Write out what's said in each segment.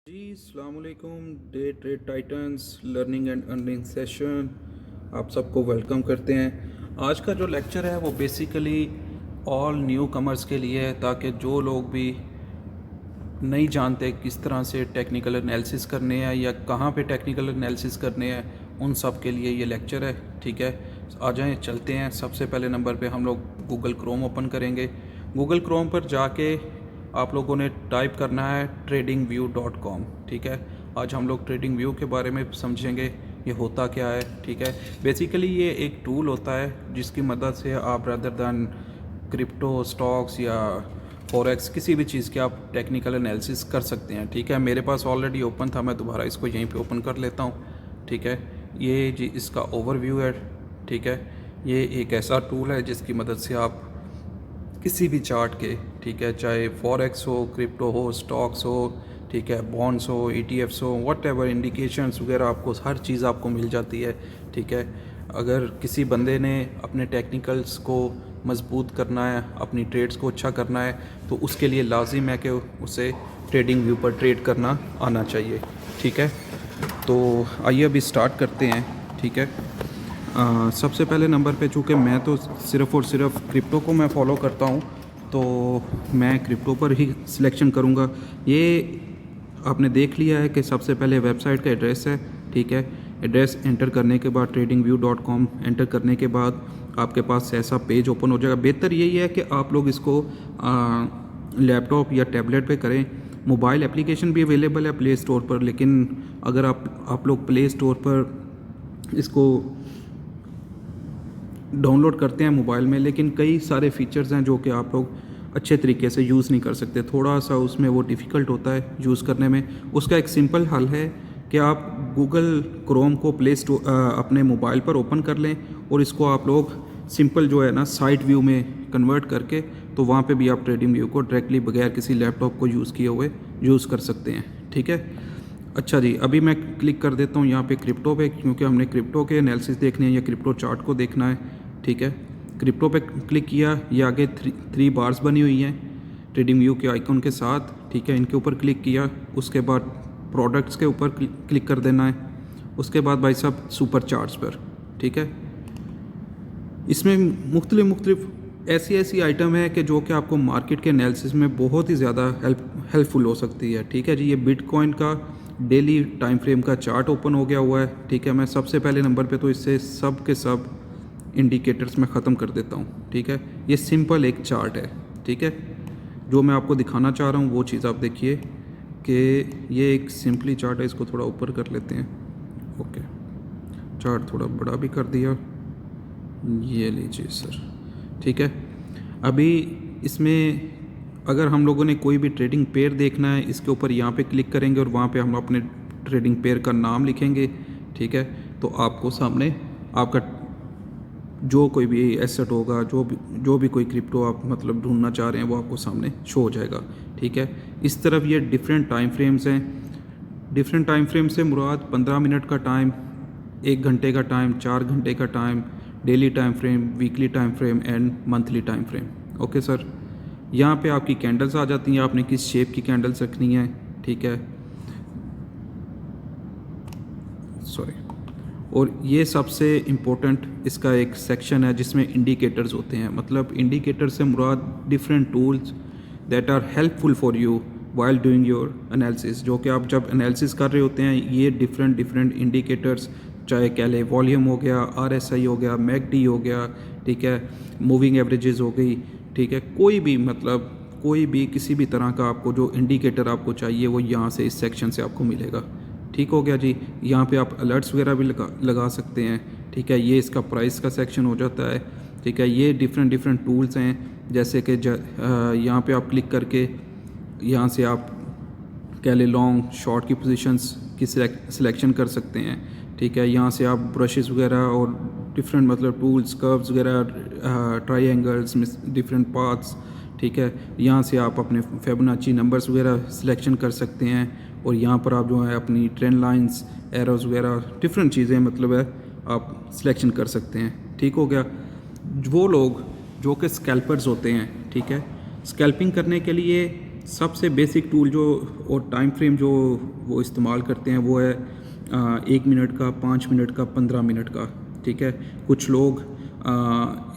जी अस्सलाम वालेकुम। Day trade titans learning and earning session आप सबको वेलकम करते हैं। आज का जो लेक्चर है वो बेसिकली ऑल न्यू कमर्स के लिए है, ताकि जो लोग भी नहीं जानते किस तरह से टेक्निकल एनालिसिस करने हैं या कहाँ पे टेक्निकल एनालिसिस करने हैं, उन सब के लिए ये लेक्चर है। ठीक है, आ जाएं चलते हैं। सबसे पहले नंबर पे हम लोग गूगल क्रोम ओपन करेंगे। गूगल क्रोम पर जाके आप लोगों ने टाइप करना है tradingview.com। ठीक है, आज हम लोग ट्रेडिंग व्यू के बारे में समझेंगे, ये होता क्या है। ठीक है, बेसिकली ये एक टूल होता है जिसकी मदद से आप रदर दैन क्रिप्टो स्टॉक्स या फॉरेक्स किसी भी चीज़ के आप टेक्निकल एनालिसिस कर सकते हैं। ठीक है, मेरे पास ऑलरेडी ओपन था, मैं दोबारा इसको यहीं पे ओपन कर लेता हूँ। ठीक है, ये जी इसका ओवरव्यू है। ठीक है, ये एक ऐसा टूल है जिसकी मदद से आप किसी भी चार्ट के, ठीक है, चाहे फॉरेक्स हो, क्रिप्टो हो, स्टॉक्स हो, ठीक है, बॉन्ड्स हो, ETFs हो, वट एवर इंडिकेशंस वगैरह, आपको हर चीज़ आपको मिल जाती है। ठीक है, अगर किसी बंदे ने अपने टेक्निकल्स को मजबूत करना है, अपनी ट्रेड्स को अच्छा करना है, तो उसके लिए लाजिम है कि उसे ट्रेडिंग व्यू पर ट्रेड करना आना चाहिए। ठीक है, तो आइए अभी स्टार्ट करते हैं। ठीक है, सबसे पहले नंबर पे चूँकि मैं तो सिर्फ़ और सिर्फ क्रिप्टो को मैं फॉलो करता हूँ, तो मैं क्रिप्टो पर ही सिलेक्शन करूँगा। ये आपने देख लिया है कि सबसे पहले वेबसाइट का एड्रेस है। ठीक है, एड्रेस एंटर करने के बाद tradingview.com एंटर करने के बाद आपके पास ऐसा पेज ओपन हो जाएगा। बेहतर यही है कि आप लोग इसको लैपटॉप या टैबलेट पे करें। मोबाइल एप्लीकेशन भी अवेलेबल है प्ले स्टोर पर, लेकिन अगर आप लोग प्ले स्टोर पर इसको डाउनलोड करते हैं मोबाइल में, लेकिन कई सारे फीचर्स हैं जो कि आप लोग अच्छे तरीके से यूज़ नहीं कर सकते। थोड़ा सा उसमें वो डिफ़िकल्ट होता है यूज़ करने में। उसका एक सिंपल हल है कि आप गूगल क्रोम को प्ले स्टोर अपने मोबाइल पर ओपन कर लें और इसको आप लोग सिंपल जो है ना साइड व्यू में कन्वर्ट करके, तो वहाँ पे भी आप ट्रेडिंग व्यू को डायरेक्टली बगैर किसी लैपटॉप को यूज़ किए हुए यूज़ कर सकते हैं। ठीक है, अच्छा जी, अभी मैं क्लिक कर देता हूँ यहाँ पे क्रिप्टो पे, क्योंकि हमने क्रिप्टो के एनालिसिस देखने हैं या क्रिप्टो चार्ट को देखना है। ठीक है, क्रिप्टो पे क्लिक किया, ये आगे थ्री बार्स बनी हुई हैं ट्रेडिंग व्यू के आइकन के साथ। ठीक है, इनके ऊपर क्लिक किया, उसके बाद प्रोडक्ट्स के ऊपर क्लिक कर देना है। उसके बाद भाई साहब सुपर चार्ट्स पर। ठीक है, इसमें मुख्तलिफ ऐसी आइटम है कि जो कि आपको मार्केट के एनालिसिस में बहुत ही ज़्यादा हेल्पफुल हो सकती है। ठीक है जी, ये बिटकॉइन का डेली टाइम फ्रेम का चार्ट ओपन हो गया हुआ है। ठीक है, मैं सबसे पहले नंबर पे तो इससे सब के सब इंडिकेटर्स में ख़त्म कर देता हूँ। ठीक है, ये सिंपल एक चार्ट है। ठीक है, जो मैं आपको दिखाना चाह रहा हूँ वो चीज़ आप देखिए कि ये एक सिंपली चार्ट है। इसको थोड़ा ऊपर कर लेते हैं। ओके, चार्ट थोड़ा बड़ा भी कर दिया, ये लीजिए सर। ठीक है, अभी इसमें अगर हम लोगों ने कोई भी ट्रेडिंग पेयर देखना है, इसके ऊपर यहाँ पे क्लिक करेंगे और वहाँ पे हम अपने ट्रेडिंग पेयर का नाम लिखेंगे। ठीक है, तो आपको सामने आपका जो कोई भी एसेट होगा, जो भी कोई क्रिप्टो आप मतलब ढूंढना चाह रहे हैं, वो आपको सामने शो हो जाएगा। ठीक है, इस तरफ ये डिफरेंट टाइम फ्रेम्स हैं। डिफरेंट टाइम फ्रेम से मुराद 15 मिनट का टाइम, 1 घंटे का टाइम, 4 घंटे का time, daily time frame, weekly time frame and monthly time frame. Okay sir, यहाँ पे आपकी कैंडल्स आ जाती हैं, आपने किस शेप की कैंडल्स रखनी है। ठीक है, सॉरी। और ये सबसे इम्पोर्टेंट इसका एक सेक्शन है जिसमें इंडिकेटर्स होते हैं। मतलब इंडिकेटर से मुराद different tools that are helpful for you while doing your analysis. जो कि आप जब एनालिसिस कर रहे होते हैं, ये डिफरेंट इंडिकेटर्स, चाहे कह लें वॉल्यूम हो गया, RSI हो गया, MACD हो गया, ठीक है, मूविंग एवरेजेस हो गई। ठीक है, कोई भी मतलब कोई भी किसी भी तरह का आपको जो इंडिकेटर आपको चाहिए वो यहाँ से इस सेक्शन से आपको मिलेगा। ठीक हो गया जी, यहाँ पे आप अलर्ट्स वगैरह भी लगा सकते हैं। ठीक है, ये इसका प्राइस का सेक्शन हो जाता है। ठीक है, ये डिफरेंट टूल्स हैं, जैसे कि यहाँ पे आप क्लिक करके यहाँ से आप कह लें लॉन्ग शॉर्ट की पोजीशंस की सिलेक्शन कर सकते हैं। ठीक है, यहाँ से आप ब्रशेस वगैरह और डिफरेंट मतलब टूल्स, कर्व्स वगैरह, ट्रायंगल्स, डिफरेंट पाथ्स। ठीक है, यहाँ से आप अपने फिबोनाची नंबर्स वगैरह सिलेक्शन कर सकते हैं और यहाँ पर आप जो है अपनी ट्रेंड लाइंस, एरोज वगैरह डिफरेंट चीज़ें मतलब है आप सिलेक्शन कर सकते हैं। ठीक हो गया, वो लोग जो कि स्कैल्पर्स होते हैं, ठीक है, स्कैल्पिंग करने के लिए सबसे बेसिक टूल जो और टाइम फ्रेम जो वो इस्तेमाल करते हैं वो है 1 मिनट का, 5 मिनट का, 15 मिनट का। ठीक है, कुछ लोग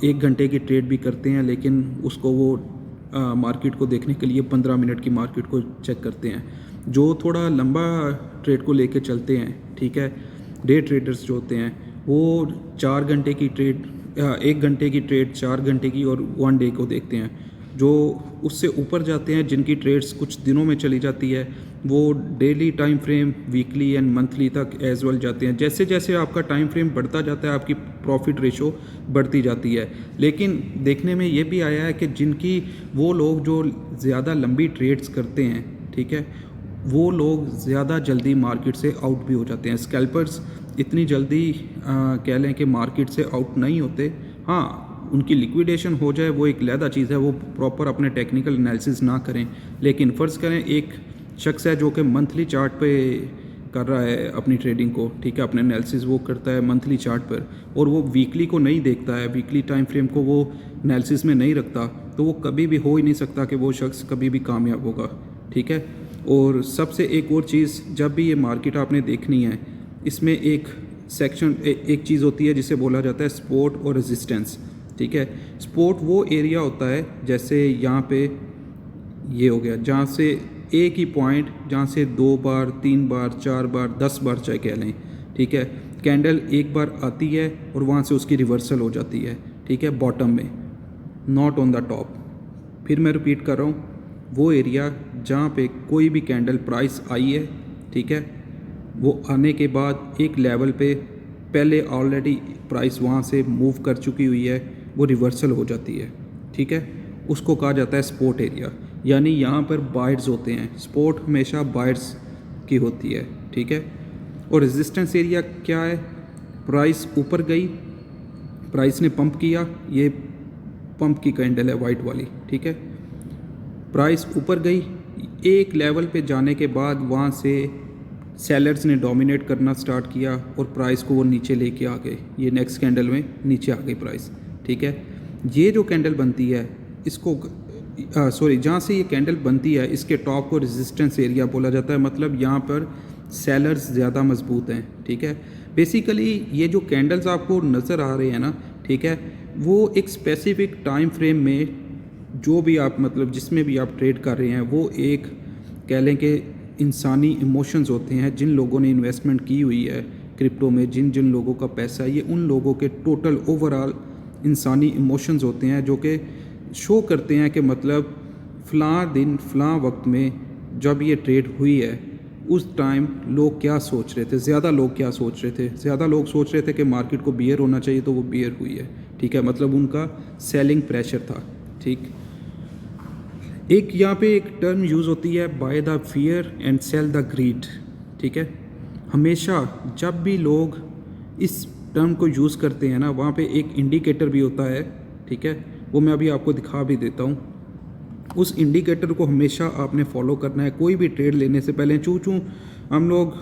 1 घंटे की ट्रेड भी करते हैं, लेकिन उसको वो मार्केट को देखने के लिए 15 मिनट की मार्केट को चेक करते हैं। जो थोड़ा लंबा ट्रेड को लेके चलते हैं, ठीक है, डे ट्रेडर्स जो होते हैं वो 4 घंटे की ट्रेड 1 घंटे की ट्रेड, 4 घंटे की और 1 डे को देखते हैं। जो उससे ऊपर जाते हैं, जिनकी ट्रेड्स कुछ दिनों में चली जाती है, वो daily time frame, weekly and monthly तक एज वेल जाते हैं। जैसे जैसे आपका टाइम फ्रेम बढ़ता जाता है, आपकी प्रॉफिट रेशो बढ़ती जाती है। लेकिन देखने में ये भी आया है कि जिनकी वो लोग जो ज़्यादा लंबी ट्रेड्स करते हैं, ठीक है, वो लोग ज़्यादा जल्दी मार्केट से आउट भी हो जाते हैं। स्कैल्पर्स इतनी जल्दी कह लें कि मार्केट से आउट नहीं होते। हाँ, उनकी लिक्विडेशन हो जाए वो एक अलहदा चीज़ है, वो प्रॉपर अपने टेक्निकल एनालिसिस ना करें। लेकिन फ़र्ज़ करें एक शख्स है जो कि मंथली चार्ट पे कर रहा है अपनी ट्रेडिंग को, ठीक है, अपने एनालिसिस वो करता है मंथली चार्ट पर, और वो वीकली को नहीं देखता है, वीकली टाइम फ्रेम को वो एनालिसिस में नहीं रखता, तो वो कभी भी हो ही नहीं सकता कि वो शख्स कभी भी कामयाब होगा। ठीक है, और सबसे एक और चीज़, जब भी ये मार्केट आपने देखनी है, इसमें एक सेक्शन एक चीज़ होती है जिसे बोला जाता है सपोर्ट और रेजिस्टेंस। ठीक है, सपोर्ट वो एरिया होता है, जैसे यहाँ पे ये हो गया, जहाँ से एक ही पॉइंट, जहाँ से 2 बार, 3 बार, 4 बार, 10 बार चाहे कह लें, ठीक है, कैंडल एक बार आती है और वहाँ से उसकी रिवर्सल हो जाती है, ठीक है, बॉटम में, नॉट ऑन द टॉप। फिर मैं रिपीट कर रहा हूँ, वो एरिया जहाँ पे कोई भी कैंडल प्राइस आई है, ठीक है, वो आने के बाद एक लेवल पे पहले ऑलरेडी प्राइस वहाँ से मूव कर चुकी हुई है, वो रिवर्सल हो जाती है। ठीक है, उसको कहा जाता है सपोर्ट एरिया, यानी यहाँ पर बायर्स होते हैं। सपोर्ट हमेशा बायर्स की होती है। ठीक है, और रेजिस्टेंस एरिया क्या है? प्राइस ऊपर गई, प्राइस ने पंप किया, ये पंप की कैंडल है वाइट वाली, ठीक है, प्राइस ऊपर गई, एक लेवल पे जाने के बाद वहाँ से सेलर्स ने डोमिनेट करना स्टार्ट किया और प्राइस को वो नीचे लेके आ गए, ये नेक्स्ट कैंडल में नीचे आ गई प्राइस। ठीक है, ये जो कैंडल बनती है इसको जहाँ से ये कैंडल बनती है इसके टॉप को रेजिस्टेंस एरिया बोला जाता है, मतलब यहाँ पर सेलर्स ज़्यादा मजबूत हैं। ठीक है, बेसिकली ये जो कैंडल्स आपको नज़र आ रहे हैं ना, ठीक है, वो एक स्पेसिफिक टाइम फ्रेम में जो भी आप मतलब जिसमें भी आप ट्रेड कर रहे हैं, वो एक कह लें कि इंसानी इमोशंस होते हैं। जिन लोगों ने इन्वेस्टमेंट की हुई है क्रिप्टो में, जिन जिन लोगों का पैसा है, ये उन लोगों के टोटल ओवरऑल इंसानी इमोशंस होते हैं, जो कि शो करते हैं कि मतलब फ़लाँ दिन फ़लाँ वक्त में जब ये ट्रेड हुई है, उस टाइम लोग क्या सोच रहे थे, ज़्यादा लोग क्या सोच रहे थे। ज़्यादा लोग सोच रहे थे कि मार्केट को बियर होना चाहिए, तो वो बियर हुई है। ठीक है, मतलब उनका सेलिंग प्रेशर था। ठीक, एक यहाँ पे एक टर्म यूज़ होती है, buy the fear and sell the greed. ठीक है, हमेशा जब भी लोग इस टर्म को यूज़ करते हैं ना, वहाँ पे एक इंडिकेटर भी होता है। ठीक है, वो मैं अभी आपको दिखा भी देता हूँ। उस इंडिकेटर को हमेशा आपने फॉलो करना है। कोई भी ट्रेड लेने से पहले चूँ हम लोग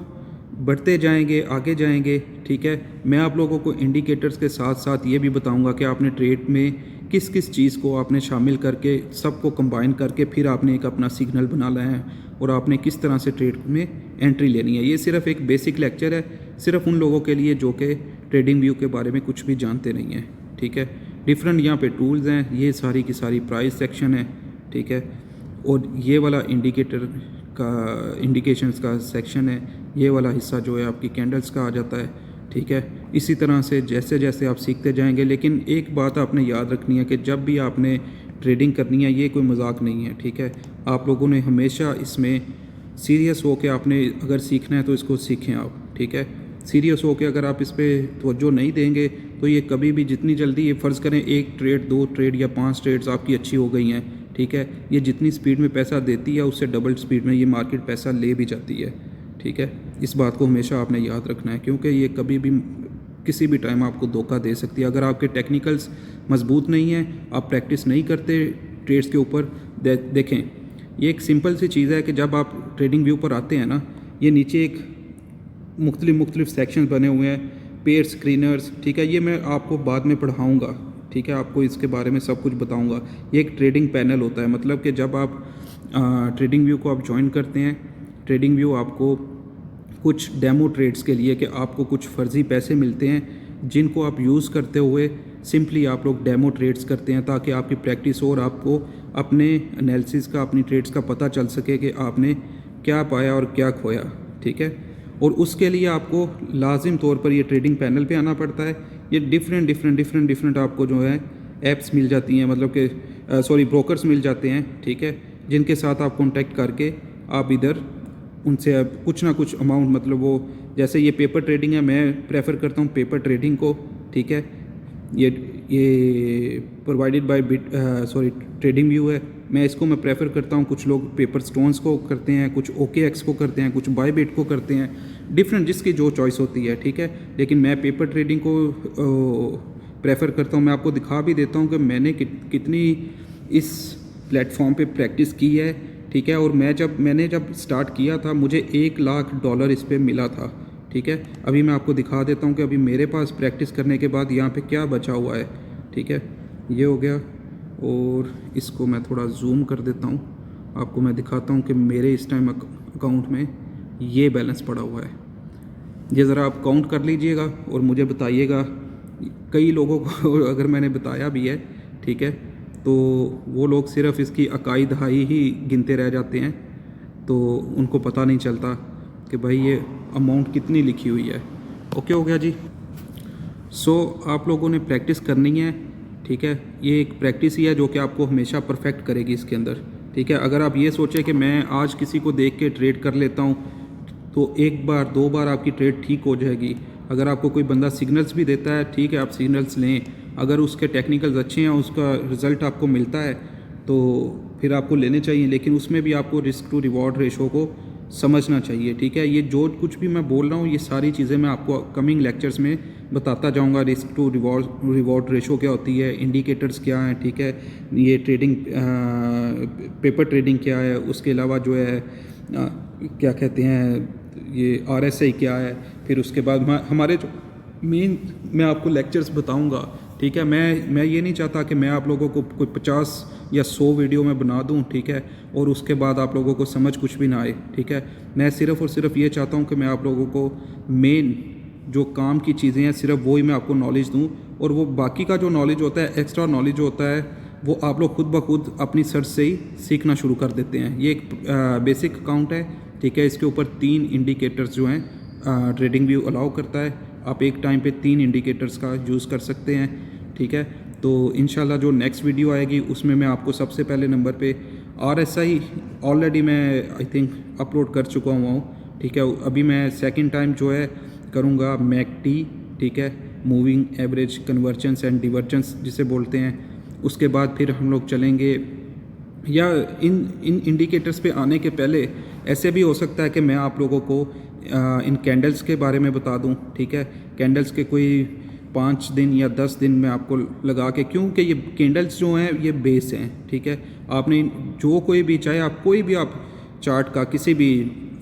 बढ़ते जाएंगे, आगे जाएंगे। ठीक है, मैं आप लोगों को इंडिकेटर्स के साथ साथ ये भी बताऊंगा कि आपने ट्रेड में किस किस चीज़ को आपने शामिल करके, सबको कंबाइन करके फिर आपने एक अपना सिग्नल बनाना है और आपने किस तरह से ट्रेड में एंट्री लेनी है। ये सिर्फ एक बेसिक लेक्चर है, सिर्फ उन लोगों के लिए जो कि ट्रेडिंग व्यू के बारे में कुछ भी जानते नहीं हैं। ठीक है, डिफरेंट यहाँ पे टूल्स हैं, ये सारी की सारी प्राइस सेक्शन है। ठीक है, और ये वाला इंडिकेटर का इंडिकेशंस का सेक्शन है, ये वाला हिस्सा जो है आपकी कैंडल्स का आ जाता है। ठीक है, इसी तरह से जैसे जैसे आप सीखते जाएंगे। लेकिन एक बात आपने याद रखनी है कि जब भी आपने ट्रेडिंग करनी है, ये कोई मजाक नहीं है। ठीक है, आप लोगों ने हमेशा इसमें सीरियस हो के आपने अगर सीखना है तो इसको सीखें आप। ठीक है, सीरियस हो के अगर आप इस पर तवज्जो नहीं देंगे तो ये कभी भी, जितनी जल्दी ये फ़र्ज़ करें 1 ट्रेड 2 ट्रेड या 5 ट्रेड्स आपकी अच्छी हो गई हैं, ठीक है, ये जितनी स्पीड में पैसा देती है उससे डबल स्पीड में ये मार्केट पैसा ले भी जाती है। ठीक है, इस बात को हमेशा आपने याद रखना है, क्योंकि ये कभी भी किसी भी टाइम आपको धोखा दे सकती है। अगर आपके टेक्निकल्स मजबूत नहीं हैं, आप प्रैक्टिस नहीं करते ट्रेड्स के ऊपर, देखें ये एक सिंपल सी चीज़ है कि जब आप ट्रेडिंग व्यू पर आते हैं ना, ये नीचे एक मुख्तलिफ सेक्शन बने हुए हैं, पेयर स्क्रीनर्स। ठीक है, ये मैं आपको बाद में पढ़ाऊँगा। ठीक है, आपको इसके बारे में सब कुछ बताऊंगा। ये एक ट्रेडिंग पैनल होता है, मतलब कि जब आप ट्रेडिंग व्यू को आप ज्वाइन करते हैं, ट्रेडिंग व्यू आपको कुछ डेमो ट्रेड्स के लिए कि आपको कुछ फ़र्ज़ी पैसे मिलते हैं जिनको आप यूज़ करते हुए सिंपली आप लोग डेमो ट्रेड्स करते हैं, ताकि आपकी प्रैक्टिस हो और आपको अपने एनालिसिस का, अपनी ट्रेड्स का पता चल सके कि आपने क्या पाया और क्या खोया, ठीक है। और उसके लिए आपको लाजिम तौर पर ये ट्रेडिंग पैनल पे आना पड़ता है। ये डिफरेंट आपको जो है ऐप्स मिल जाती हैं, मतलब कि ब्रोकर्स मिल जाते हैं, ठीक है, जिनके साथ आप कॉन्टैक्ट करके आप इधर उनसे कुछ ना कुछ अमाउंट, मतलब वो जैसे ये पेपर ट्रेडिंग है, मैं प्रेफर करता हूँ पेपर ट्रेडिंग को, ठीक है। ये प्रोवाइडेड बाय ट्रेडिंग व्यू है, मैं इसको मैं प्रेफर करता हूँ। कुछ लोग पेपर स्टोन्स को करते हैं, कुछ OKX को करते हैं, कुछ बायबिट को करते हैं, डिफरेंट जिसकी जो चॉइस होती है, ठीक है। लेकिन मैं पेपर ट्रेडिंग को प्रेफर करता हूँ। मैं आपको दिखा भी देता हूँ कि मैंने कितनी इस प्लेटफॉर्म पे प्रैक्टिस की है, ठीक है। और मैंने जब स्टार्ट किया था मुझे $1 लाख इस पर मिला था, ठीक है। अभी मैं आपको दिखा देता हूँ कि अभी मेरे पास प्रैक्टिस करने के बाद यहाँ पे क्या बचा हुआ है, ठीक है। ये हो गया, और इसको मैं थोड़ा जूम कर देता हूँ, आपको मैं दिखाता हूँ कि मेरे इस टाइम अकाउंट में ये बैलेंस पड़ा हुआ है। ये ज़रा आप काउंट कर लीजिएगा और मुझे बताइएगा। कई लोगों को अगर मैंने बताया भी है, ठीक है, तो वो लोग सिर्फ इसकी अकाई दहाई ही गिनते रह जाते हैं, तो उनको पता नहीं चलता कि भाई ये अमाउंट कितनी लिखी हुई है। ओके हो गया जी। आप लोगों ने प्रैक्टिस करनी है, ठीक है। ये एक प्रैक्टिस ही है जो कि आपको हमेशा परफेक्ट करेगी इसके अंदर, ठीक है। अगर आप ये सोचें कि मैं आज किसी को देख के ट्रेड कर लेता हूँ, तो 1 बार 2 बार आपकी ट्रेड ठीक हो जाएगी। अगर आपको कोई बंदा सिग्नल्स भी देता है, ठीक है, आप सिग्नल्स लें, अगर उसके टेक्निकल्स अच्छे हैं, उसका रिज़ल्ट आपको मिलता है, तो फिर आपको लेने चाहिए। लेकिन उसमें भी आपको रिस्क टू रिवॉर्ड रेशो को समझना चाहिए, ठीक है। ये जो कुछ भी मैं बोल रहा हूँ, ये सारी चीज़ें मैं आपको कमिंग लेक्चर्स में बताता जाऊँगा। रिस्क टू रिवॉर्ड रेशो क्या होती है, इंडिकेटर्स क्या हैं, ठीक है, ये ट्रेडिंग पेपर ट्रेडिंग क्या है, उसके अलावा जो है क्या कहते हैं, ये RSI क्या है। फिर उसके बाद हमारे जो मेन मैं आपको लेक्चर्स बताऊंगा, ठीक है। मैं ये नहीं चाहता कि मैं आप लोगों को कोई 50 या 100 वीडियो में बना दूं, ठीक है, और उसके बाद आप लोगों को समझ कुछ भी ना आए, ठीक है। मैं सिर्फ़ और सिर्फ ये चाहता हूं कि मैं आप लोगों को मेन जो काम की चीज़ें हैं सिर्फ वो ही मैं आपको नॉलेज दूं, और वो बाकी का जो नॉलेज होता है, एक्स्ट्रा नॉलेज होता है, वो आप लोग खुद ब खुद अपनी सर्च से ही सीखना शुरू कर देते हैं। ये एक बेसिक अकाउंट है, ठीक है। इसके ऊपर 3 इंडिकेटर्स जो हैं ट्रेडिंग व्यू अलाउ करता है। आप एक टाइम पे 3 इंडिकेटर्स का यूज़ कर सकते हैं, ठीक है। तो इंशाल्लाह जो नेक्स्ट वीडियो आएगी उसमें मैं आपको सबसे पहले नंबर पे RSI ऑलरेडी मैं आई थिंक अपलोड कर चुका हुआ हूँ, ठीक है। अभी मैं सेकंड टाइम जो है करूँगा MACD, ठीक है, मूविंग एवरेज कन्वर्जेंस एंड डिवर्जेंस जिसे बोलते हैं। उसके बाद फिर हम लोग चलेंगे, या इन इंडिकेटर्स पे आने के पहले ऐसे भी हो सकता है कि मैं आप लोगों को इन कैंडल्स के बारे में बता दूं, ठीक है। कैंडल्स के कोई 5 दिन या 10 दिन में आपको लगा के, क्योंकि ये कैंडल्स जो हैं ये बेस हैं, ठीक है। आपने जो कोई भी, चाहे आप कोई भी आप चार्ट का किसी भी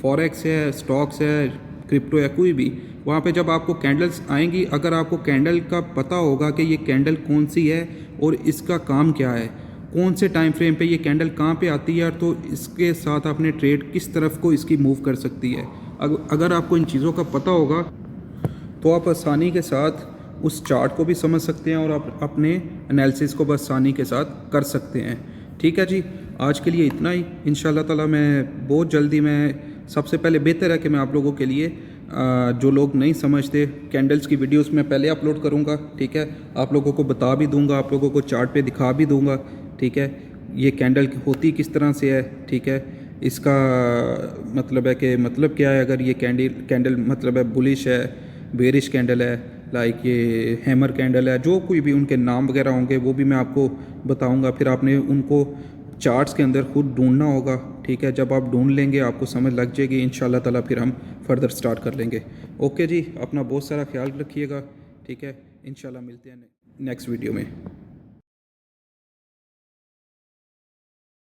फॉरेक्स है, स्टॉक्स है, क्रिप्टो है, कोई भी, वहाँ पे जब आपको कैंडल्स आएंगी, अगर आपको कैंडल का पता होगा कि ये कैंडल कौन सी है और इसका काम क्या है, कौन से टाइम फ्रेम पे ये कैंडल कहाँ पे आती है, तो इसके साथ आपने ट्रेड किस तरफ को इसकी मूव कर सकती है। अगर आपको इन चीज़ों का पता होगा तो आप आसानी के साथ उस चार्ट को भी समझ सकते हैं और आप अपने एनालिसिस को आसानी के साथ कर सकते हैं, ठीक है जी। आज के लिए इतना ही। इंशाल्लाह ताला मैं बहुत जल्दी, मैं सबसे पहले बेहतर है कि मैं आप लोगों के लिए जो लोग नहीं समझते कैंडल्स की वीडियोस मैं पहले अपलोड करूंगा, ठीक है। आप लोगों को बता भी दूंगा, आप लोगों को चार्ट पे दिखा भी दूंगा, ठीक है। ये कैंडल होती किस तरह से है, ठीक है, इसका मतलब है कि मतलब क्या है। अगर ये कैंडल मतलब है बुलिश है, बेरिश कैंडल है, लाइक ये हैमर कैंडल है, जो कोई भी उनके नाम वगैरह होंगे वो भी मैं आपको बताऊंगा। फिर आपने उनको चार्ट्स के अंदर खुद ढूंढना होगा, ठीक है। जब आप ढूंढ लेंगे आपको समझ लग जाएगी, इंशाल्लाह ताला फिर हम फर्दर स्टार्ट कर लेंगे। ओके जी, अपना बहुत सारा ख्याल रखिएगा, ठीक है। इंशाल्लाह मिलते हैं नेक्स्ट वीडियो में।